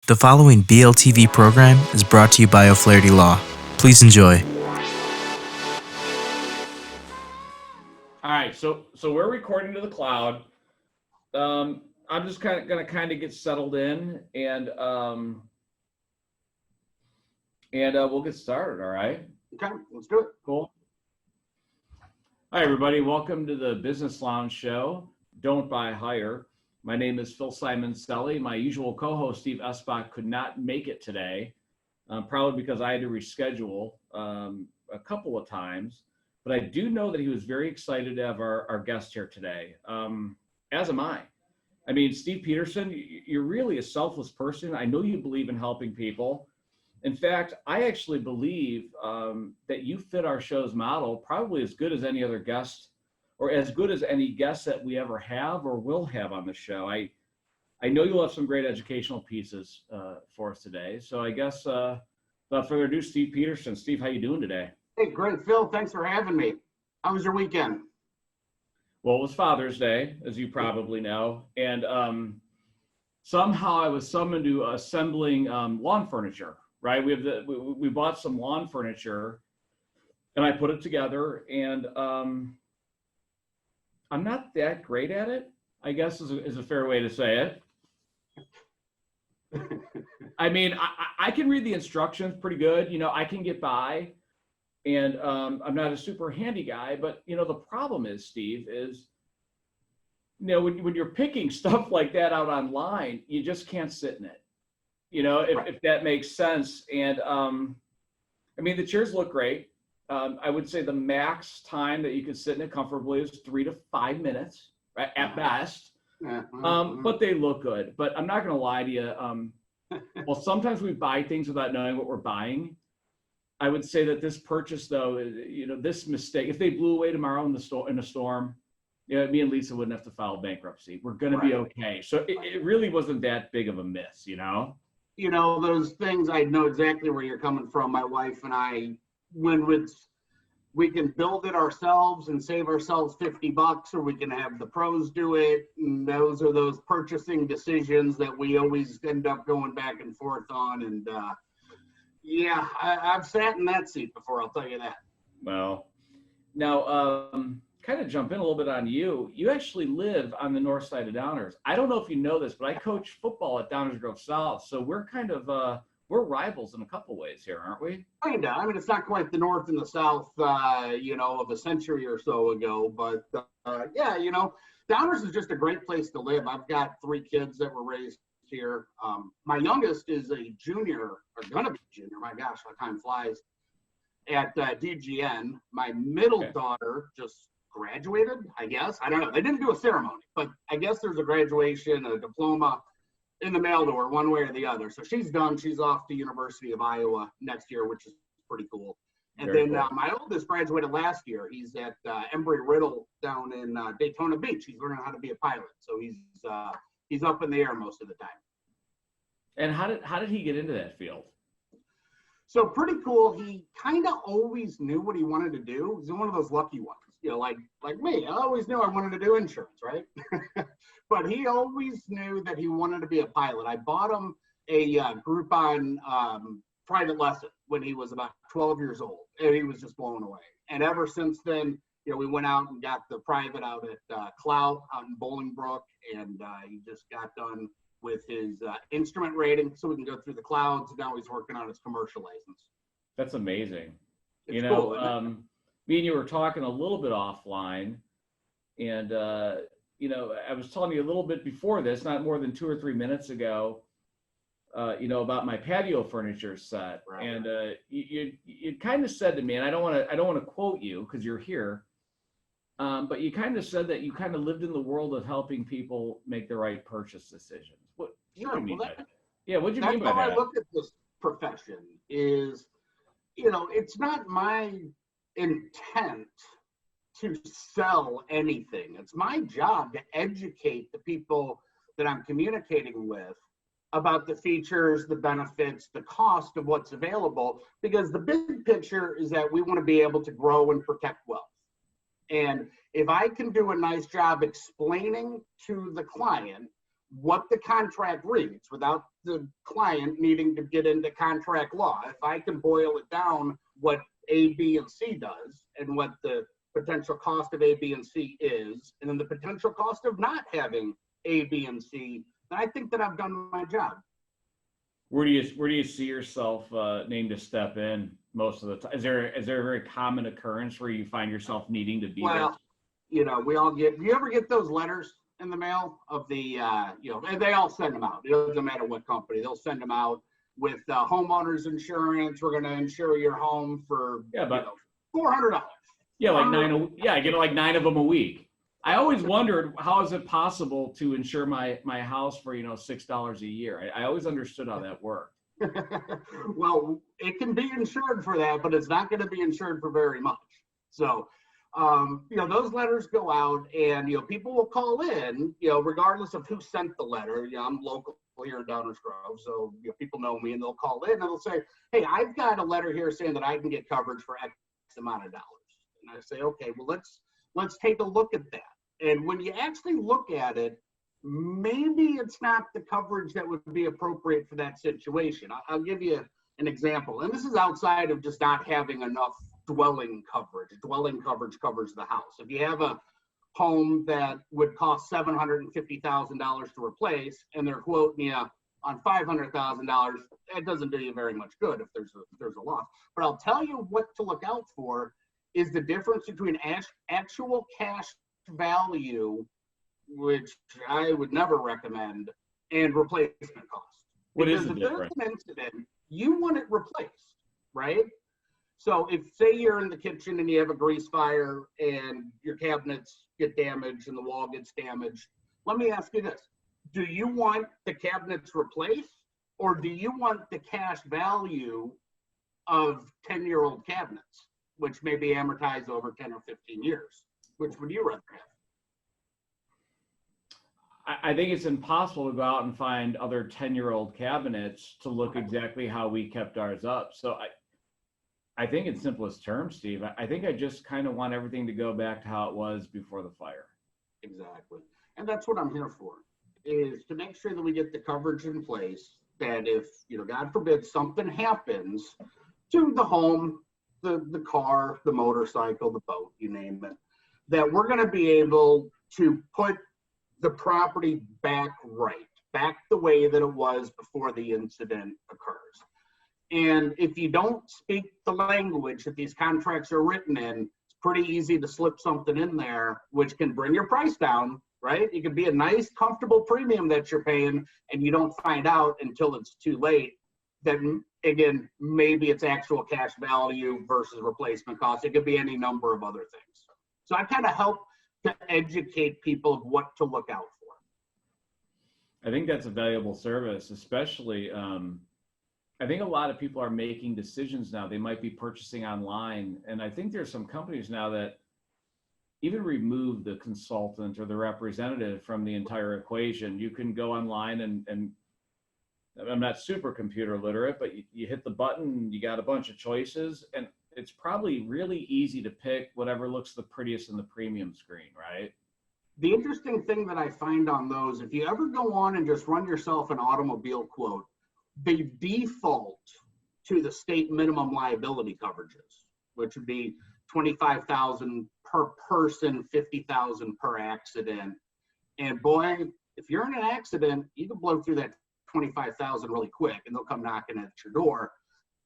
The following BLTV program is brought to you by O'Flaherty Law. Please enjoy. All right, so we're recording to the cloud. I'm just gonna get settled in, and we'll get started. All right. Okay, let's do it. Cool. Hi, everybody. Welcome to the Business Lounge Show. Don't buy, hire. My name is Phillip.Simoncelli. My usual co-host, Steve Eschbach, could not make it today, probably because I had to reschedule a couple of times. But I do know that he was very excited to have our guest here today, as am I. I mean, Steve Peterson, you're really a selfless person. I know you believe in helping people. In fact, I actually believe that you fit our show's model probably as good as any other guest, or as good as any guest that we ever have or will have on the show. I know you'll have some great educational pieces for us today. So I guess without further ado, Steve Peterson. Steve, how you doing today? Hey, great, Phil. Thanks for having me. How was your weekend? Well, it was Father's Day, as you probably know, and somehow I was summoned to assembling lawn furniture. Right, we bought some lawn furniture, and I put it together, and I'm not that great at it, I guess is a fair way to say it. I mean, I can read the instructions pretty good. You know, I can get by, and I'm not a super handy guy. But you know, the problem is, Steve, is when you're picking stuff like that out online, you just can't sit in it. You know, if that makes sense. And I mean, the chairs look great. I would say the max time that you could sit in it comfortably is 3 to 5 minutes, right, at best. But they look good. But I'm not going to lie to you. Well, sometimes we buy things without knowing what we're buying. I would say that this purchase, though, this mistake, if they blew away tomorrow in a storm, me and Lisa wouldn't have to file bankruptcy. We're going to be okay. So it really wasn't that big of a miss, You know, those things, I know exactly where you're coming from. My wife and I, when we can build it ourselves and save ourselves $50, or we can have the pros do it. And those are those purchasing decisions that we always end up going back and forth on. And I've sat in that seat before, I'll tell you that. Well, now, kind of jump in a little bit on you. You actually live on the north side of Downers. I don't know if you know this, but I coach football at Downers Grove South. So we're kind of we're rivals in a couple ways here, aren't we? Kinda. I mean, it's not quite the north and the south, of a century or so ago. But Downers is just a great place to live. I've got 3 kids that were raised here. My youngest is a junior, or gonna be a junior. My gosh, how time flies. At DGN. My middle daughter just graduated, I guess. I don't know. They didn't do a ceremony, but I guess there's a graduation, a diploma in the mail to her, one way or the other. So she's done. She's off to University of Iowa next year, which is pretty cool. And Very cool. My oldest graduated last year. He's at Embry-Riddle down in Daytona Beach. He's learning how to be a pilot. So he's up in the air most of the time. And how did he get into that field? So pretty cool. He kind of always knew what he wanted to do. He's one of those lucky ones, like me. I always knew I wanted to do insurance, right? But he always knew that he wanted to be a pilot. I bought him a Groupon private lesson when he was about 12 years old, and he was just blown away. And ever since then, we went out and got the private out at Clout out in Bolingbrook, and he just got done with his instrument rating so we can go through the clouds. Now he's working on his commercial license. That's amazing. It's cool, me and you were talking a little bit offline, and I was telling you a little bit before this, not more than 2 or 3 minutes ago, about my patio furniture set. Right. And you kind of said to me, and I don't want to quote you because you're here, but you kind of said that you kind of lived in the world of helping people make the right purchase decisions. What do you mean by that? Yeah, what do you mean by that? That's how I look at this profession is, it's not my intent to sell anything. It's my job to educate the people that I'm communicating with about the features, the benefits, the cost of what's available, because the big picture is that we want to be able to grow and protect wealth. And if I can do a nice job explaining to the client what the contract reads without the client needing to get into contract law. If I can boil it down, what A, B, and C does, and what the potential cost of A, B, and C is, and then the potential cost of not having A, B, and C, then I think that I've done my job. Where do you see yourself needing to step in most of the time? Is there a very common occurrence where you find yourself needing to be there? You know, we all get, you ever get those letters in the mail of the, you know, and they all send them out. It doesn't matter what company, they'll send them out with homeowners insurance. We're going to insure your home for $400. Yeah, I get like 9 of them a week. I always wondered, how is it possible to insure my house for, $6 a year? I always understood how that worked. Well, it can be insured for that, but it's not going to be insured for very much. So, those letters go out, and, people will call in, regardless of who sent the letter. I'm local here in Downers Grove, so people know me, and they'll call in and they'll say, hey, I've got a letter here saying that I can get coverage for X amount of dollars. And I say, okay, well, let's take a look at that. And when you actually look at it, maybe it's not the coverage that would be appropriate for that situation. I'll give you an example. And this is outside of just not having enough dwelling coverage. Dwelling coverage covers the house. If you have a home that would cost $750,000 to replace, and they're quoting you on $500,000, that doesn't do you very much good if there's a loss. But I'll tell you what to look out for is the difference between actual cash value, which I would never recommend, and replacement cost. What because is the difference? If there's an incident, you want it replaced, right? So if, say, you're in the kitchen and you have a grease fire and your cabinets get damaged and the wall gets damaged, let me ask you this. Do you want the cabinets replaced, or do you want the cash value of 10-year-old cabinets, which may be amortized over 10 or 15 years? Which would you rather have? I think it's impossible to go out and find other 10-year-old cabinets to look exactly how we kept ours up. So I think in simplest terms, Steve, I think I just kind of want everything to go back to how it was before the fire. Exactly. And that's what I'm here for, is to make sure that we get the coverage in place that if, God forbid, something happens to the home, the car, the motorcycle, the boat, you name it, that we're going to be able to put the property back the way that it was before the incident occurs. And if you don't speak the language that these contracts are written in, it's pretty easy to slip something in there, which can bring your price down, right? It could be a nice, comfortable premium that you're paying, and you don't find out until it's too late. Then again, maybe it's actual cash value versus replacement cost. It could be any number of other things. So I kind of help to educate people of what to look out for. I think that's a valuable service, especially I think a lot of people are making decisions now. They might be purchasing online. And I think there's some companies now that even remove the consultant or the representative from the entire equation. You can go online and I'm not super computer literate, but you hit the button, you got a bunch of choices, and it's probably really easy to pick whatever looks the prettiest in the premium screen, right? The interesting thing that I find on those, if you ever go on and just run yourself an automobile quote, they default to the state minimum liability coverages, which would be $25,000 per person, $50,000 per accident. And boy, if you're in an accident, you can blow through that $25,000 really quick, and they'll come knocking at your door.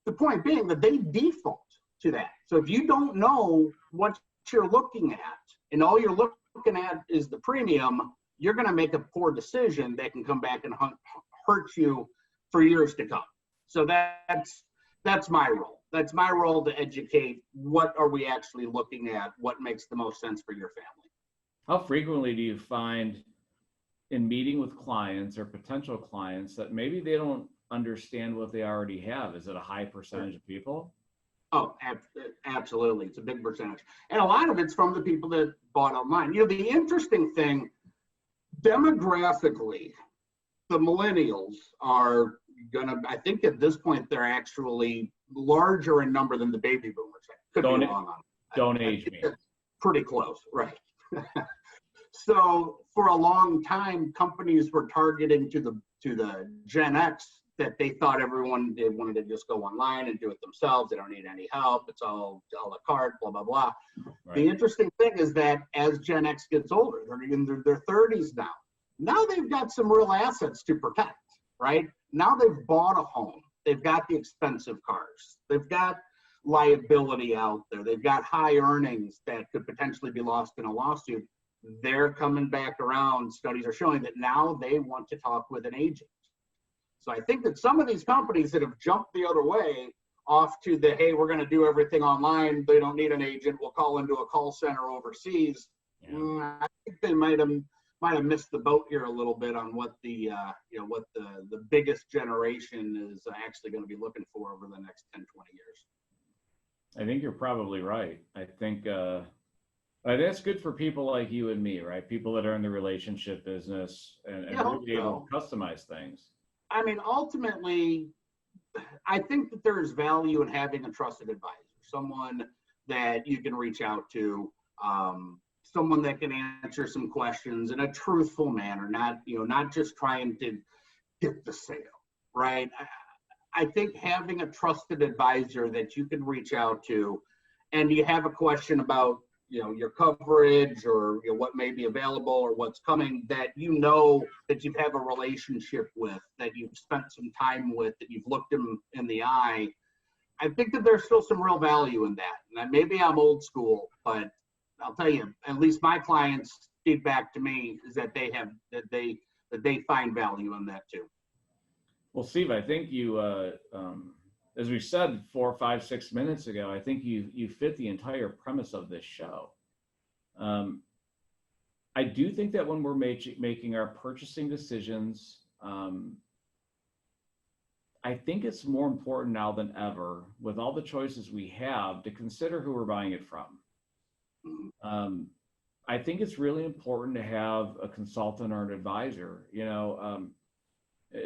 The point being that they default to that. So if you don't know what you're looking at, and all you're looking at is the premium, you're going to make a poor decision that can come back and hurt you for years to come. So that's my role. That's my role to educate what are we actually looking at, what makes the most sense for your family. How frequently do you find in meeting with clients or potential clients that maybe they don't understand what they already have? Is it a high percentage of people? Oh, absolutely. It's a big percentage. And a lot of it's from the people that bought online. The interesting thing, demographically, the millennials are I think at this point, they're actually larger in number than the baby boomers. Could be wrong on that. Don't age me. Pretty close, right? So for a long time, companies were targeting to the Gen X that they thought they wanted to just go online and do it themselves. They don't need any help. It's all a la carte, blah, blah, blah. Right. The interesting thing is that as Gen X gets older, they're in their 30s now. Now they've got some real assets to protect, right? Now they've bought a home. They've got the expensive cars. They've got liability out there. They've got high earnings that could potentially be lost in a lawsuit. They're coming back around. Studies are showing that now they want to talk with an agent. So I think that some of these companies that have jumped the other way off to the, hey, we're going to do everything online. They don't need an agent. We'll call into a call center overseas. Yeah. I think they might have missed the boat here a little bit on what the biggest generation is actually going to be looking for over the next 10, 20 years. I think you're probably right. I think that's good for people like you and me, right? People that are in the relationship business and really able to customize things. I mean, ultimately, I think that there's value in having a trusted advisor, someone that you can reach out to, someone that can answer some questions in a truthful manner, not just trying to get the sale, right? I think having a trusted advisor that you can reach out to, and you have a question about, your coverage or what may be available or what's coming, that that you have a relationship with, that you've spent some time with, that you've looked them in the eye. I think that there's still some real value in that. And maybe I'm old school, but I'll tell you, at least my clients' feedback to me is that they find value in that too. Well, Steve, I think you, as we said 4, 5, 6 minutes ago, I think you fit the entire premise of this show. I do think that when we're making our purchasing decisions, I think it's more important now than ever, with all the choices we have, to consider who we're buying it from. I think it's really important to have a consultant or an advisor.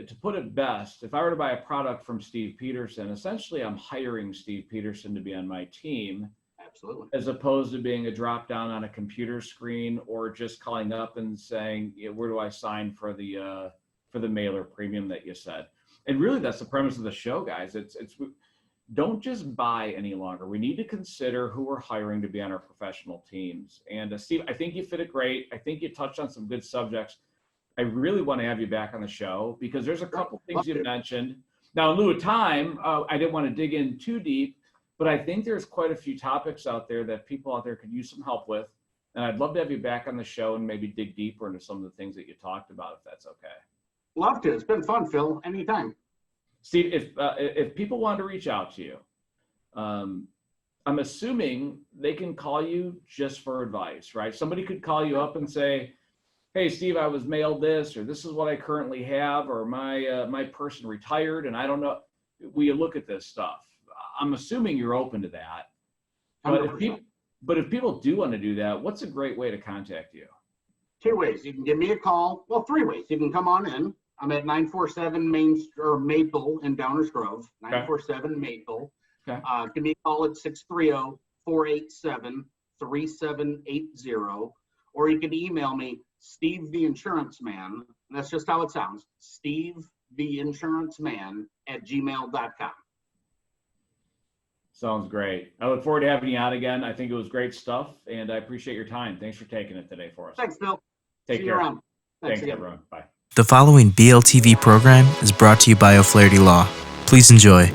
To put it best, if I were to buy a product from Steve Peterson, essentially I'm hiring Steve Peterson to be on my team. Absolutely. As opposed to being a drop down on a computer screen or just calling up and saying, where do I sign for the mailer premium that you said? And really that's the premise of the show, guys. It's don't just buy any longer. We need to consider who we're hiring to be on our professional teams. And Steve, I think you fit it great. I think you touched on some good subjects. I really want to have you back on the show because there's a couple things you mentioned. Now, in lieu of time, I didn't want to dig in too deep, but I think there's quite a few topics out there that people out there could use some help with. And I'd love to have you back on the show and maybe dig deeper into some of the things that you talked about, if that's okay. Love to. It's been fun, Phil. Anytime. Steve, if people want to reach out to you, I'm assuming they can call you just for advice, right? Somebody could call you up and say, hey, Steve, I was mailed this, or this is what I currently have, or my person retired, and I don't know. Will you look at this stuff? I'm assuming you're open to that. But if people do want to do that, what's a great way to contact you? 2 ways. You can give me a call. Well, 3 ways. You can come on in. I'm at 947 Maple in Downers Grove, 947 Maple. Okay. Give me a call at 630-487-3780, or you can email me, Steve the Insurance Man. That's just how it sounds. Steve the Insurance Man @gmail.com. Sounds great. I look forward to having you on again. I think it was great stuff, and I appreciate your time. Thanks for taking it today for us. Thanks, Bill. Take care. Around. Thanks everyone. Bye. The following BLTV program is brought to you by O'Flaherty Law. Please enjoy.